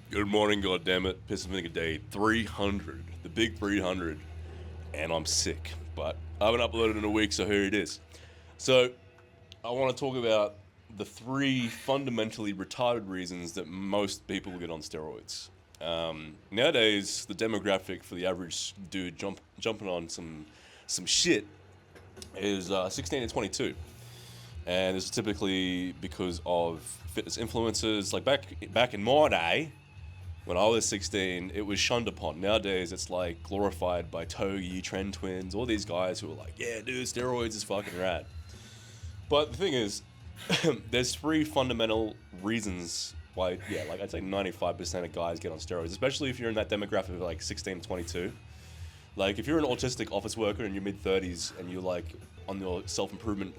Good morning, goddammit. Piss and Vinegar Day 300. The big 300. And I'm sick. But I haven't uploaded in a week, so here it is. So, I want to talk about the three fundamentally retarded reasons that most people get on steroids. Nowadays, the demographic for the average dude jumping on some shit is 16 to 22. And this is typically because of fitness influencers. Like back in my day, when I was 16, it was shunned upon. Nowadays, it's like glorified by Togi, Trend Twins, all these guys who are like, yeah, dude, steroids is fucking rad. But the thing is, there's three fundamental reasons why, yeah, like I'd say 95% of guys get on steroids, especially if you're in that demographic of like 16 to 22. Like, if you're an autistic office worker in your mid 30s and you're like on your self improvement,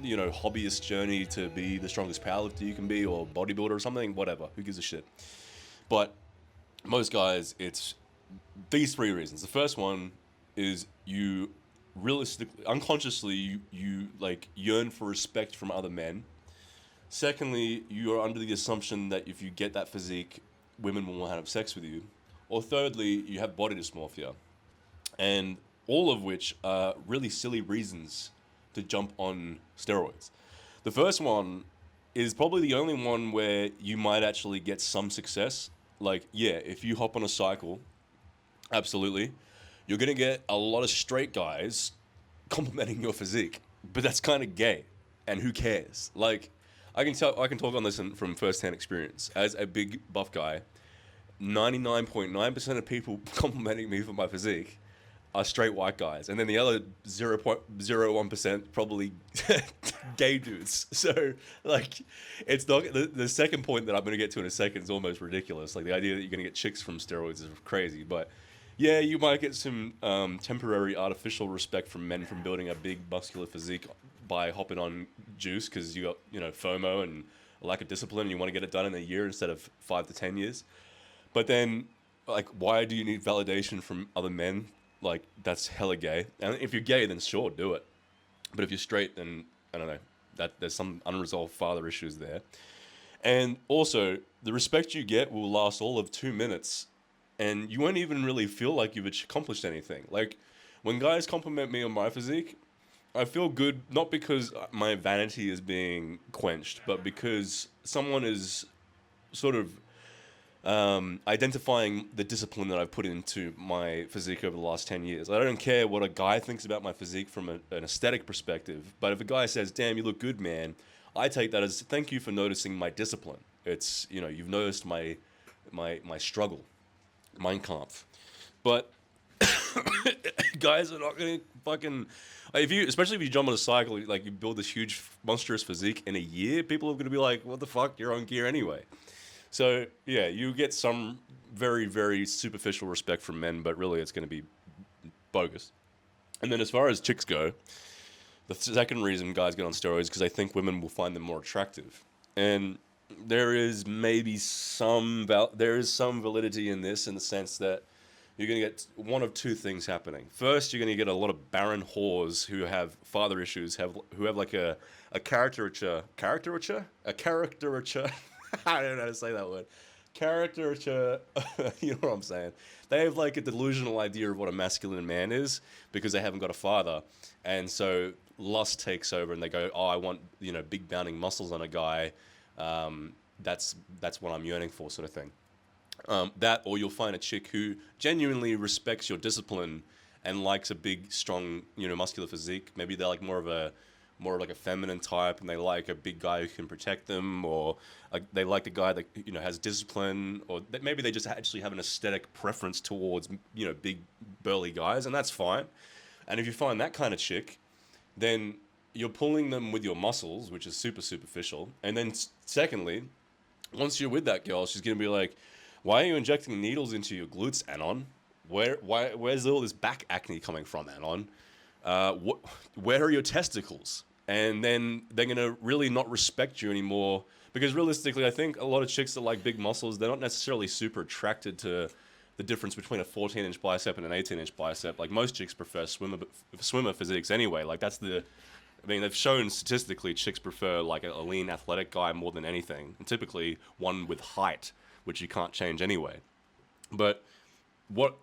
hobbyist journey to be the strongest powerlifter you can be or bodybuilder or something, whatever, who gives a shit? But most guys, it's these three reasons. The first one is you realistically, unconsciously, you like yearn for respect from other men. Secondly, you are under the assumption that if you get that physique, women will want to have sex with you. Or thirdly, you have body dysmorphia. And all of which are really silly reasons to jump on steroids. The first one is probably the only one where you might actually get some success. Like, yeah, if you hop on a cycle, absolutely, you're gonna get a lot of straight guys complimenting your physique, but that's kind of gay, and who cares? Like, I can talk on this from first-hand experience. As a big buff guy, 99.9% of people complimenting me for my physique are straight white guys, and then the other 0.01% probably gay dudes. So, like, it's not the second point that I'm going to get to in a second is almost ridiculous. Like, the idea that you're going to get chicks from steroids is crazy, but yeah, you might get some temporary artificial respect from men from building a big muscular physique by hopping on juice because you got FOMO and a lack of discipline, and you want to get it done in a year instead of 5 to 10 years. But then, like, why do you need validation from other men? Like, that's hella gay. And if you're gay, then sure, do it. But if you're straight, then I don't know. That there's some unresolved father issues there. And also, the respect you get will last all of 2 minutes, and you won't even really feel like you've accomplished anything. Like, when guys compliment me on my physique, I feel good not because my vanity is being quenched, but because someone is sort of identifying the discipline that I've put into my physique over the last 10 years. I don't care what a guy thinks about my physique from an aesthetic perspective, but if a guy says, damn, you look good, man, I take that as thank you for noticing my discipline. It's, you've noticed my struggle, Mein Kampf. But guys are not going to fucking. If you, especially if you jump on a cycle, like you build this huge, monstrous physique in a year, people are going to be like, what the fuck, you're on gear anyway. So yeah, you get some very, very superficial respect from men, but really it's going to be bogus. And then as far as chicks go, the second reason guys get on steroids is because I think women will find them more attractive, and there is maybe there is some validity in this in the sense that you're going to get one of two things happening. First, you're going to get a lot of barren whores who have father issues, who have like a caricature. I don't know how to say that word. Caricature, you know what I'm saying? They have like a delusional idea of what a masculine man is because they haven't got a father, and so lust takes over, and they go, "Oh, I want big bounding muscles on a guy. That's what I'm yearning for," sort of thing. That, or you'll find a chick who genuinely respects your discipline and likes a big, strong, muscular physique. Maybe they're like more like a feminine type, and they like a big guy who can protect them, or they like a guy that has discipline, or maybe they just actually have an aesthetic preference towards big burly guys, and that's fine. And if you find that kind of chick, then you're pulling them with your muscles, which is super superficial. And then secondly, once you're with that girl, she's gonna be like, "Why are you injecting needles into your glutes, Anon? Where's all this back acne coming from, Anon? Where are your testicles?" And then they're gonna really not respect you anymore because realistically, I think a lot of chicks that like big muscles, they're not necessarily super attracted to the difference between a 14-inch bicep and an 18-inch bicep. Like, most chicks prefer swimmer physiques anyway. Like, I mean, they've shown statistically chicks prefer like a lean athletic guy more than anything, and typically one with height which you can't change anyway. But what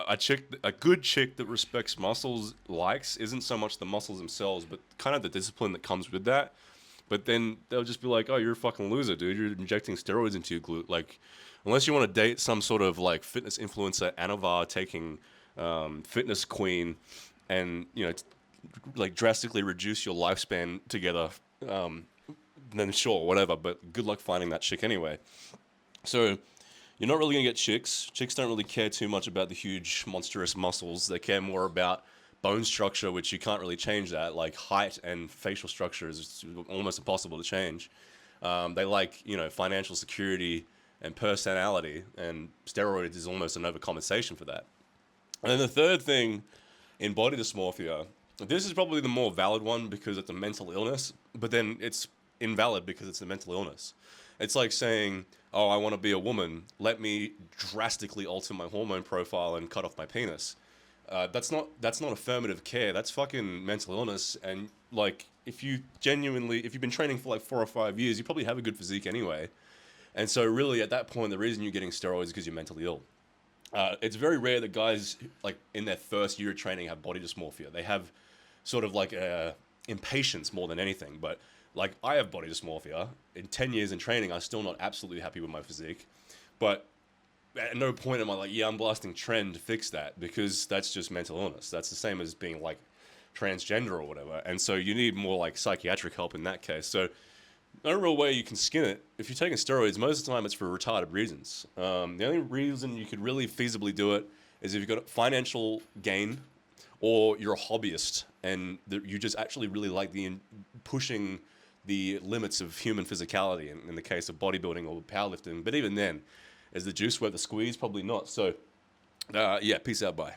a good chick that respects muscles likes isn't so much the muscles themselves, but kind of the discipline that comes with that. But then they'll just be like, "Oh, you're a fucking loser, dude. You're injecting steroids into your glute." Like, unless you want to date some sort of like fitness influencer, Anavar taking fitness queen, and like drastically reduce your lifespan together, then sure, whatever. But good luck finding that chick anyway. So you're not really gonna get chicks. Chicks don't really care too much about the huge, monstrous muscles. They care more about bone structure, which you can't really change that. Like height and facial structure is almost impossible to change. They like, financial security and personality, and steroids is almost an overcompensation for that. And then the third thing in body dysmorphia, this is probably the more valid one because it's a mental illness, but then it's invalid because it's a mental illness. It's like saying, "Oh, I want to be a woman. Let me drastically alter my hormone profile and cut off my penis." That's not affirmative care. That's fucking mental illness. And like, if you've been training for like 4 or 5 years, you probably have a good physique anyway. And so really, at that point, the reason you're getting steroids is because you're mentally ill. It's very rare that guys like in their first year of training have body dysmorphia. They have sort of like impatience more than anything. But like, I have body dysmorphia. In 10 years in training, I'm still not absolutely happy with my physique. But at no point am I like, yeah, I'm blasting trend to fix that, because that's just mental illness. That's the same as being like transgender or whatever. And so you need more like psychiatric help in that case. So no real way you can skin it. If you're taking steroids, most of the time it's for retarded reasons. The only reason you could really feasibly do it is if you've got financial gain, or you're a hobbyist and you just actually really like pushing the limits of human physicality in the case of bodybuilding or powerlifting. But even then, is the juice worth the squeeze? Probably not. So, yeah, peace out, bye.